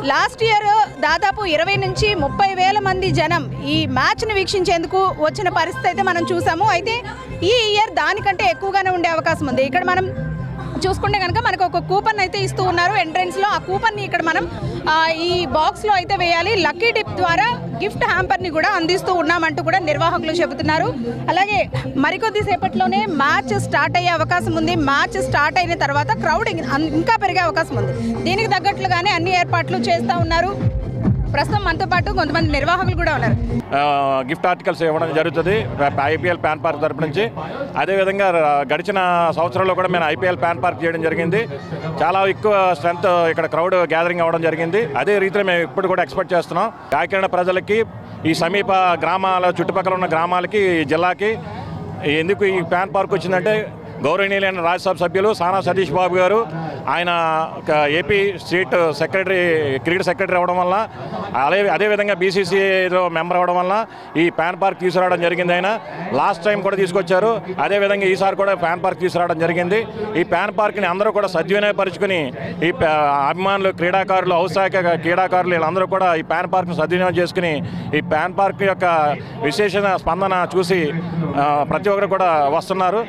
Last year దాదాపు 20 నుంచి 30 వేల మంది జనం ఈ మ్యాచ్ని వీక్షించేందుకు వచ్చిన పరిస్థితి అయితే మనం చూసాము. అయితే ఈ ఇయర్ దానికంటే ఎక్కువగానే ఉండే అవకాశం ఉంది. ఇక్కడ మనం చూసుకుంటే కనుక మనకు ఒక కూపన్ అయితే ఇస్తూ ఉన్నారు ఎంట్రన్స్లో. ఆ కూపన్ని ఇక్కడ మనం ఈ బాక్స్లో అయితే వేయాలి. లక్కీ డిప్ ద్వారా గిఫ్ట్ హ్యాంపర్ని కూడా అందిస్తూ ఉన్నామంటూ కూడా నిర్వాహకులు చెబుతున్నారు. అలాగే మరికొద్ది సేపట్లోనే మ్యాచ్ స్టార్ట్ అయ్యే అవకాశం ఉంది. మ్యాచ్ స్టార్ట్ అయిన తర్వాత క్రౌడ్ ఇంకా పెరిగే అవకాశం ఉంది. దీనికి తగ్గట్లుగానే అన్ని ఏర్పాట్లు చేస్తూ ఉన్నారు. ప్రస్తుతం మనతో పాటు కొంతమంది నిర్వాహకులు కూడా ఉన్నారు. గిఫ్ట్ ఆర్టికల్స్ ఇవ్వడం జరుగుతుంది ఐపీఎల్ ప్యాన్ పార్క్ తరపు నుంచి. అదేవిధంగా గడిచిన సంవత్సరంలో కూడా మేము ఐపీఎల్ ప్యాన్ పార్క్ చేయడం జరిగింది. చాలా ఎక్కువ స్ట్రెంత్ ఇక్కడ క్రౌడ్ గ్యాదరింగ్ అవ్వడం జరిగింది. అదే రీతిలో మేము ఇప్పుడు కూడా ఎక్స్పెక్ట్ చేస్తున్నాం. కాకినాడ ప్రజలకి, ఈ సమీప గ్రామాల చుట్టుపక్కల ఉన్న గ్రామాలకి, జిల్లాకి ఎందుకు ఈ ప్యాన్ పార్క్ వచ్చిందంటే గౌరవనీయులైన రాజ్యసభ సభ్యులు సానా సతీష్ బాబు గారు, ఆయన AP state secretary, cricket secretary అవ్వడం వల్ల, అదేవిధంగా బీసీసీఐలో మెంబర్ అవ్వడం వల్ల ఈ ప్యాన్ పార్క్ తీసుకురావడం జరిగింది. ఆయన లాస్ట్ టైం కూడా తీసుకొచ్చారు. అదేవిధంగా ఈసారి కూడా ప్యాన్ పార్క్ తీసుకురావడం జరిగింది. ఈ ప్యాన్ పార్క్ని అందరూ కూడా సద్వినియోగపరుచుకుని ఈ అభిమానులు, క్రీడాకారులు, ఔత్సాహిక క్రీడాకారులు వీళ్ళందరూ కూడా ఈ ప్యాన్ పార్క్ను సద్వినియోగం చేసుకుని ఈ ప్యాన్ పార్క్ యొక్క విశేష స్పందన చూసి ప్రతి ఒక్కరు కూడా వస్తున్నారు.